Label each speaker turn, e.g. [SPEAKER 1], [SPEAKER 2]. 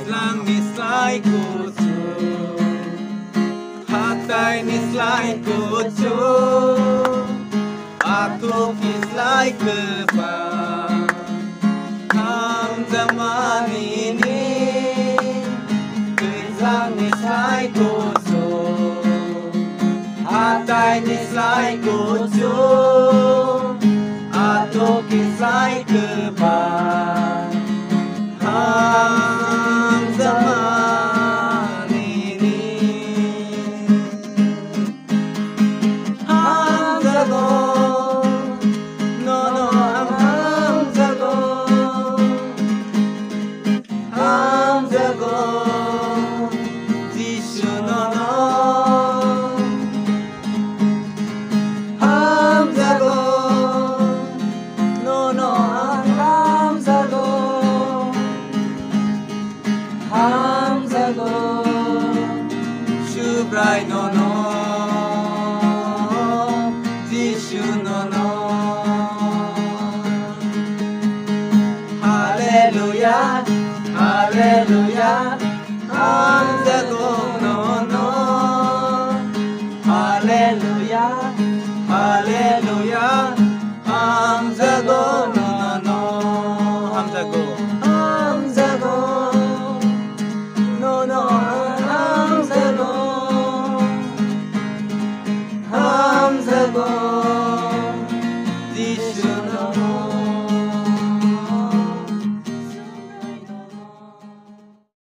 [SPEAKER 1] lang ni slide kucu, hatai ni slide kucu, aku ki slide kepan. Zaman ini lang ni slide kucu, hatai ni slide kucu, aku ki slide kepan. Zaman ini hamzago nono hamzago hamzago jishu nono hamzago nono hamzago hamzago shubrai nono jishu nono hallelujah hallelujah